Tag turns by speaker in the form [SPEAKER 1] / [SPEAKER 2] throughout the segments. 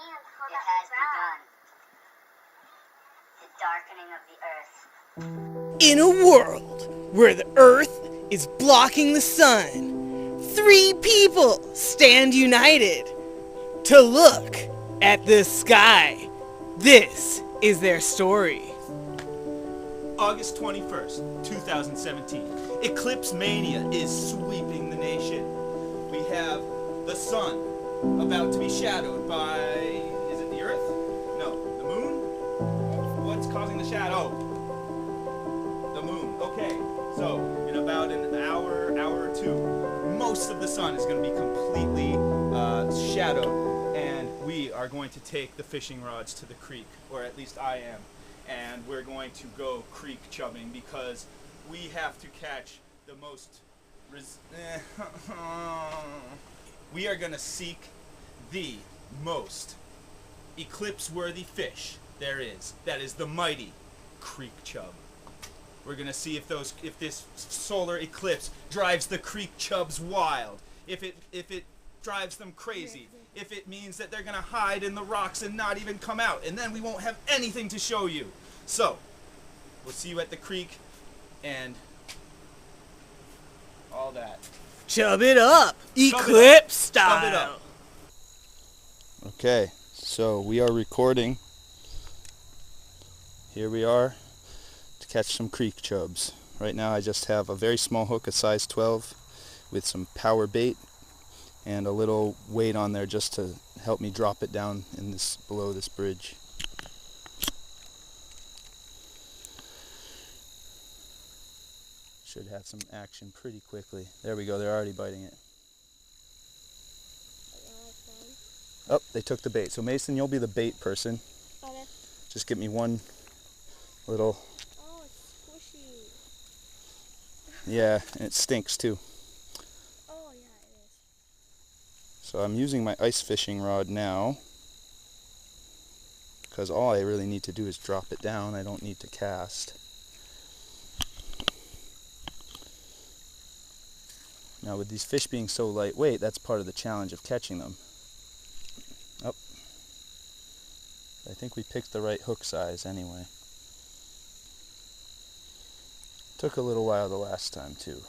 [SPEAKER 1] It has begun. The darkening of the earth.
[SPEAKER 2] In a world where the earth is blocking the sun, 3 people stand united to look at the sky. This is their story.
[SPEAKER 3] August 21st, 2017. Eclipse mania is sweeping the nation. We have the sun about to be shadowed by, is it the earth? No, the moon? What's causing the shadow? The moon. Okay, so in about an hour or two, most of the sun is going to be completely shadowed, and we are going to take the fishing rods to the creek, or at least I am. And we're going to go creek chubbing because we have to catch the most we are going to seek the most eclipse-worthy fish there is. That is the mighty creek chub. We're going to see if this solar eclipse drives the creek chubs wild. If it drives them crazy. If it means that they're going to hide in the rocks and not even come out, and then we won't have anything to show you. So, we'll see you at the creek and all that.
[SPEAKER 2] Chub it up, ECLIPSE-Style.
[SPEAKER 3] Chub it up. Okay, so we are recording. Here we are to catch some creek chubs. Right now I just have a very small hook, a size 12, with some power bait and a little weight on there just to help me drop it down in this below this bridge. Should have some action pretty quickly. There we go, they're already biting it. Oh, they took the bait. So Mason, you'll be the bait person.
[SPEAKER 4] Okay.
[SPEAKER 3] Just get me one little...
[SPEAKER 4] Oh, it's squishy.
[SPEAKER 3] Yeah, and it stinks too.
[SPEAKER 4] Oh, yeah, it is.
[SPEAKER 3] So I'm using my ice fishing rod now, because all I really need to do is drop it down. I don't need to cast. Now with these fish being so lightweight, that's part of the challenge of catching them. Oh, I think we picked the right hook size anyway. Took a little while the last time too.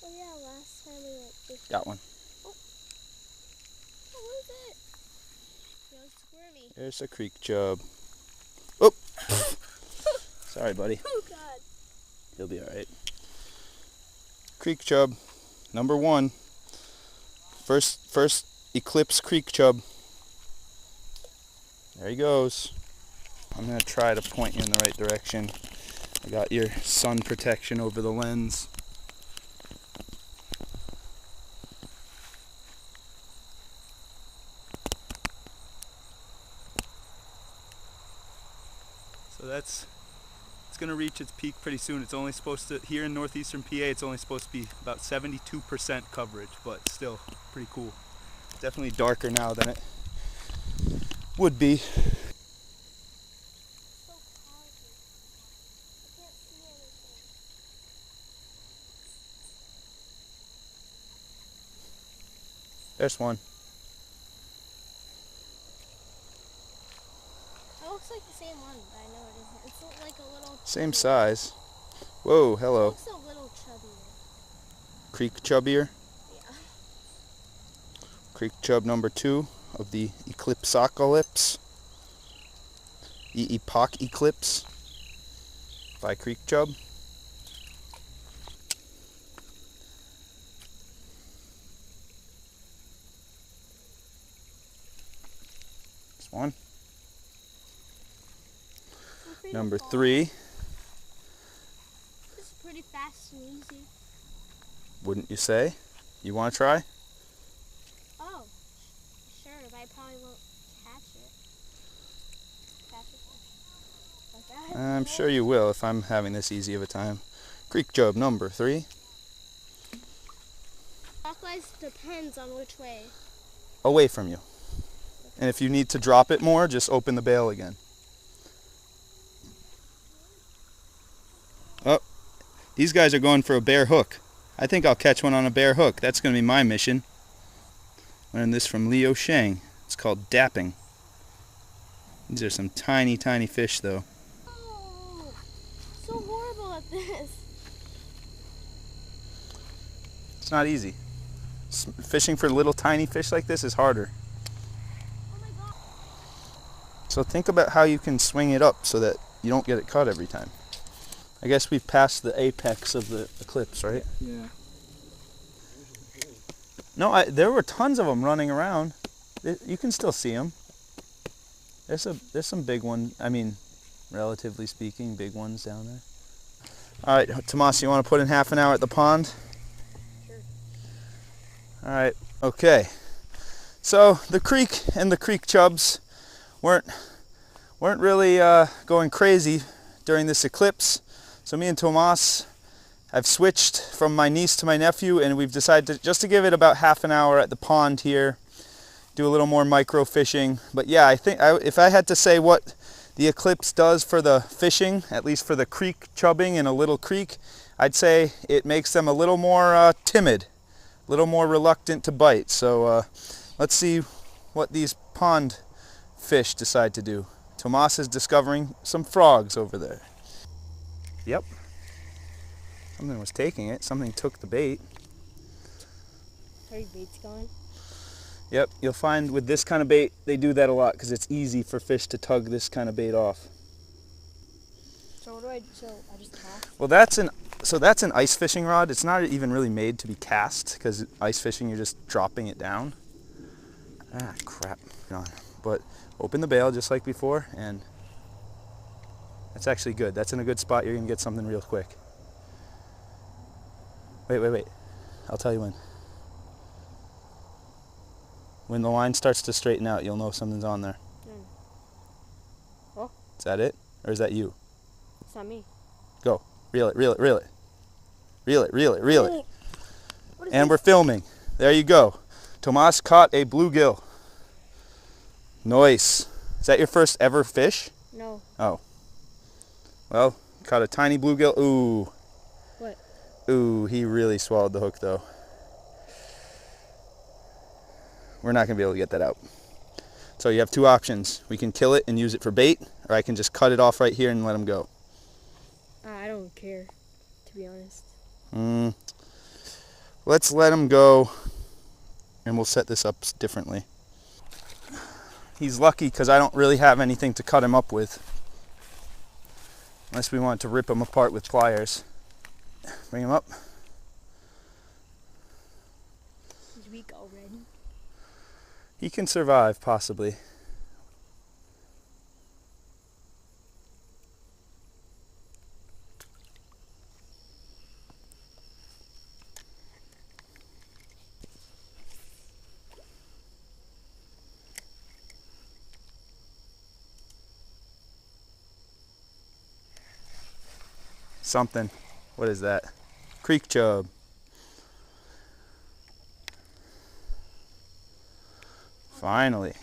[SPEAKER 4] Oh yeah, last time we went fishing.
[SPEAKER 3] Got one.
[SPEAKER 4] Oh, what is it? No, it's squirmy.
[SPEAKER 3] There's a creek chub. Oh! Sorry, buddy.
[SPEAKER 4] Oh God.
[SPEAKER 3] You'll be alright. Creek chub, number 1. First eclipse creek chub. There he goes. I'm going to try to point you in the right direction. I got your sun protection over the lens. So it's going to reach its peak pretty soon. It's only supposed to, here in northeastern PA, it's only supposed to be about 72% coverage, but still pretty cool. Definitely darker now than it would be.
[SPEAKER 4] So cloudy. I can't see anything.
[SPEAKER 3] There's one.
[SPEAKER 4] It looks like the same one, but I know it isn't. It's like a little...
[SPEAKER 3] Same size. Whoa,
[SPEAKER 4] It
[SPEAKER 3] hello.
[SPEAKER 4] looks a little chubbier.
[SPEAKER 3] Creek chubbier.
[SPEAKER 4] Yeah.
[SPEAKER 3] Creek chub number 2 of the eclipse-ocalypse. Epoch eclipse by creek chub. This one. Number 3.
[SPEAKER 4] This is pretty fast and easy.
[SPEAKER 3] Wouldn't you say? You want to try?
[SPEAKER 4] Oh, sure, but I probably won't catch it. Catch it like that.
[SPEAKER 3] I'm sure you will if I'm having this easy of a time. Creek chub number 3.
[SPEAKER 4] Clockwise depends on which way.
[SPEAKER 3] Away from you. And if you need to drop it more, just open the bail again. Oh, these guys are going for a bare hook. I think I'll catch one on a bare hook. That's going to be my mission. Learned this from Leo Shang. It's called dapping. These are some tiny, tiny fish though.
[SPEAKER 4] Oh, so horrible at this.
[SPEAKER 3] It's not easy. Fishing for little tiny fish like this is harder.
[SPEAKER 4] Oh my god.
[SPEAKER 3] So think about how you can swing it up so that you don't get it caught every time. I guess we've passed the apex of the eclipse, right?
[SPEAKER 1] Yeah.
[SPEAKER 3] No, there were tons of them running around. You can still see them. There's some big ones. I mean, relatively speaking, big ones down there. All right, Tomas, you want to put in half an hour at the pond?
[SPEAKER 4] Sure.
[SPEAKER 3] All right. Okay. So the creek and the creek chubs weren't really going crazy during this eclipse. So me and Tomas have switched from my niece to my nephew, and we've decided just to give it about half an hour at the pond here, do a little more micro fishing. But yeah, I think if I had to say what the eclipse does for the fishing, at least for the creek chubbing in a little creek, I'd say it makes them a little more timid, a little more reluctant to bite. So let's see what these pond fish decide to do. Tomas is discovering some frogs over there. Yep. Something was taking it. Something took the bait.
[SPEAKER 4] Are your baits gone?
[SPEAKER 3] Yep. You'll find with this kind of bait, they do that a lot because it's easy for fish to tug this kind of bait off.
[SPEAKER 4] So what do I do? So I just cast?
[SPEAKER 3] Well, that's an ice fishing rod. It's not even really made to be cast because ice fishing, you're just dropping it down. Ah, crap. But open the bail just like before, and that's actually good. That's in a good spot. You're going to get something real quick. Wait. I'll tell you when. When the line starts to straighten out, you'll know something's on there.
[SPEAKER 4] Oh.
[SPEAKER 3] Is that it? Or is that you?
[SPEAKER 4] It's not me.
[SPEAKER 3] Go. Reel it. Reel it.
[SPEAKER 4] What is
[SPEAKER 3] And
[SPEAKER 4] this?
[SPEAKER 3] we're filming. There you go. Tomas caught a bluegill. Nice. Is that your first ever fish?
[SPEAKER 4] No.
[SPEAKER 3] Oh. Well, caught a tiny bluegill. Ooh.
[SPEAKER 4] What?
[SPEAKER 3] Ooh, he really swallowed the hook though. We're not going to be able to get that out. So you have two options. We can kill it and use it for bait, or I can just cut it off right here and let him go.
[SPEAKER 4] I don't care, to be honest.
[SPEAKER 3] Let's let him go, and we'll set this up differently. He's lucky because I don't really have anything to cut him up with. Unless we want to rip him apart with pliers. Bring him up.
[SPEAKER 4] He's weak already.
[SPEAKER 3] He can survive, possibly. Something. What is that? Creek chub. Finally.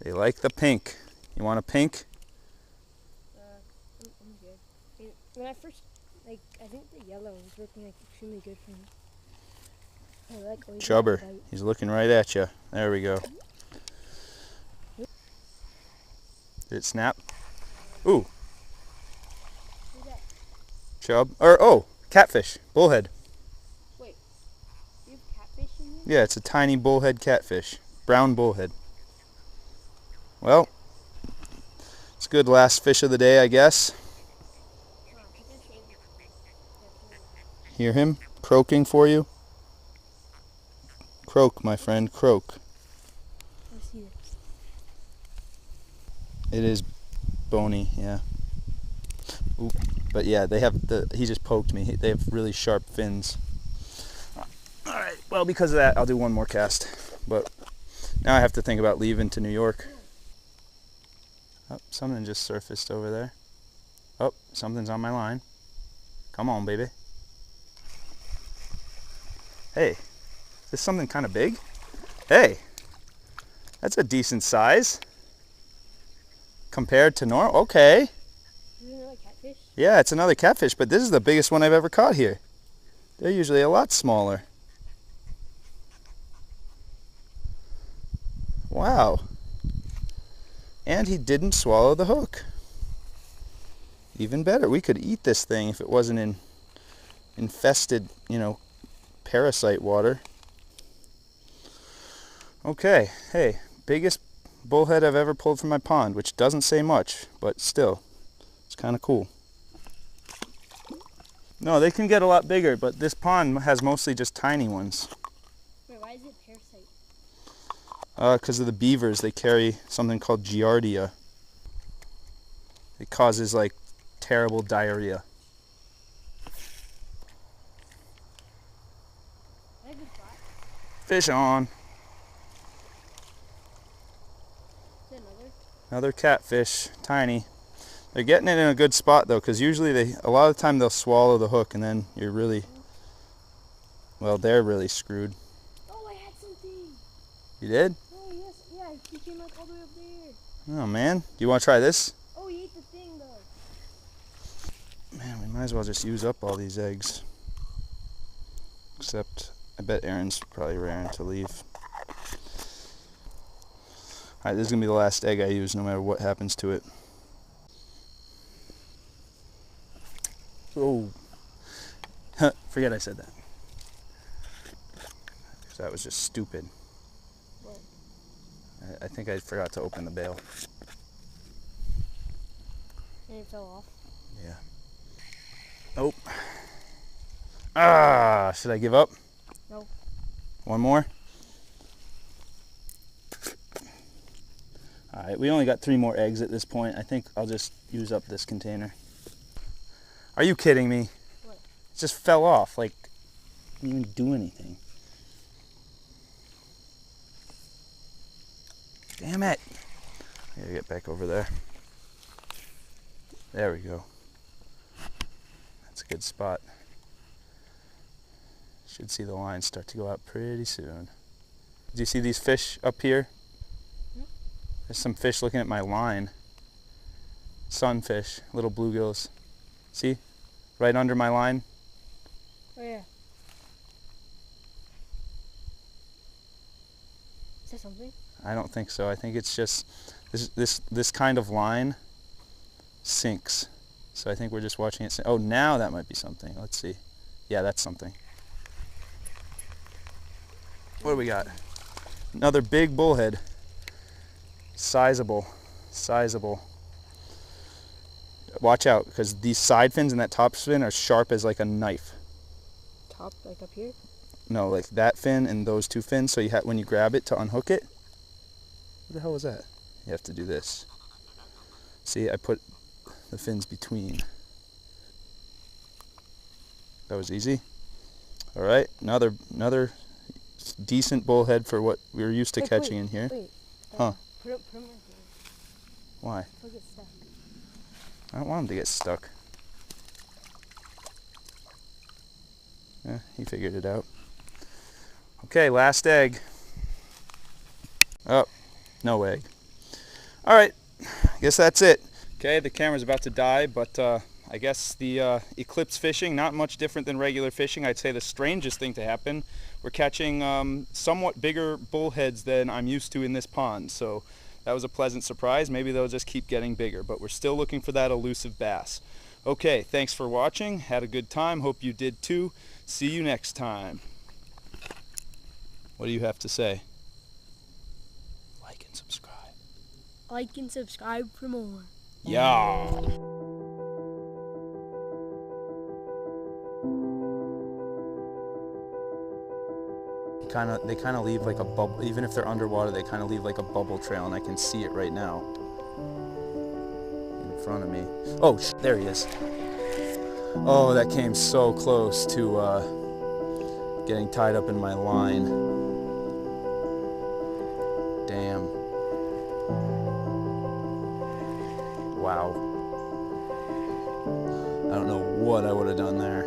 [SPEAKER 3] They like the pink. You want a pink?
[SPEAKER 4] I'm good. When I first, I think the yellow was working extremely good for me. I like
[SPEAKER 3] Chubber. He's looking right at you. There we go. Did it snap? Ooh.
[SPEAKER 4] Who's that?
[SPEAKER 3] Chub. Oh, catfish. Bullhead.
[SPEAKER 4] Wait, you have catfish in here?
[SPEAKER 3] Yeah, it's a tiny bullhead catfish. Brown bullhead. Well, it's a good last fish of the day, I guess. Hear him croaking for you? Croak, my friend, croak.
[SPEAKER 4] I see this.
[SPEAKER 3] It is bony, yeah. Oop. But yeah, they have he just poked me. They have really sharp fins. Alright, well, because of that, I'll do one more cast. But now I have to think about leaving to New York. Oh, something just surfaced over there. Oh, something's on my line. Come on, baby. Hey, is this something kind of big? Hey, that's a decent size. Compared to normal, okay.
[SPEAKER 4] Is it another catfish?
[SPEAKER 3] Yeah, it's another catfish, but this is the biggest one I've ever caught here. They're usually a lot smaller.
[SPEAKER 1] Wow. And he didn't swallow the hook. Even better. We could eat this thing if it wasn't in infested, you know, parasite water. Okay, hey, biggest bullhead I've ever pulled from my pond, which doesn't say much, but still, it's kind of cool. No, they can get a lot bigger, but this pond has mostly just tiny ones.
[SPEAKER 4] Wait, why is it parasite?
[SPEAKER 1] Because of the beavers, they carry something called giardia. It causes like terrible diarrhea. Fish on.
[SPEAKER 4] Is it another?
[SPEAKER 1] Another catfish, tiny. They're getting it in a good spot though, because usually a lot of the time they'll swallow the hook and then you're really, well, they're really screwed.
[SPEAKER 4] Oh, I had something.
[SPEAKER 1] You did?
[SPEAKER 4] Oh, yes, yeah, he came like all the way up there.
[SPEAKER 1] Oh man, do you want to try this?
[SPEAKER 4] Oh, he ate the thing though.
[SPEAKER 1] Man, we might as well just use up all these eggs. Except, I bet Aaron's probably raring to leave. Alright, this is going to be the last egg I use no matter what happens to it. Oh. Forget I said that. So that was just stupid.
[SPEAKER 4] What?
[SPEAKER 1] I think I forgot to open the bail.
[SPEAKER 4] And it fell off.
[SPEAKER 1] Yeah. Nope. Ah, should I give up?
[SPEAKER 4] No.
[SPEAKER 1] One more? Alright, we only got 3 more eggs at this point. I think I'll just use up this container. Are you kidding me?
[SPEAKER 4] What?
[SPEAKER 1] It just fell off, like, didn't even do anything. Damn it! I gotta get back over there. There we go. That's a good spot. Should see the line start to go out pretty soon. Do you see these fish up here? There's some fish looking at my line. Sunfish, little bluegills. See? Right under my line.
[SPEAKER 4] Oh, yeah. Is that something?
[SPEAKER 1] I don't think so. I think it's just this kind of line sinks. So I think we're just watching it sink. Oh, now that might be something. Let's see. Yeah, that's something. What do we got? Another big bullhead. Sizable. Sizable. Watch out, because these side fins and that top fin are sharp as like a knife.
[SPEAKER 4] Top, like up here?
[SPEAKER 1] No, like that fin and those 2 fins. So you when you grab it to unhook it. What the hell was that? You have to do this. See, I put the fins between. That was easy. All right, another decent bullhead for what we were used to catching in here.
[SPEAKER 4] Wait.
[SPEAKER 1] Huh?
[SPEAKER 4] Put him right here.
[SPEAKER 1] Why?
[SPEAKER 4] He'll get stuck.
[SPEAKER 1] I don't want him to get stuck. Yeah, he figured it out. Okay, last egg. Oh, no egg. All right, I guess that's it. Okay, the camera's about to die, but I guess the eclipse fishing, not much different than regular fishing. I'd say the strangest thing to happen, we're catching somewhat bigger bullheads than I'm used to in this pond. So that was a pleasant surprise. Maybe they'll just keep getting bigger, but we're still looking for that elusive bass. Okay, thanks for watching. Had a good time. Hope you did too. See you next time. What do you have to say? Like and subscribe.
[SPEAKER 4] Like and subscribe for more.
[SPEAKER 1] Yeah. They kind of leave like a bubble. Even if they're underwater, they kind of leave like a bubble trail, and I can see it right now in front of me. Oh, there he is. Oh, that came so close to getting tied up in my line. Damn. Wow. I don't know what I would have done there.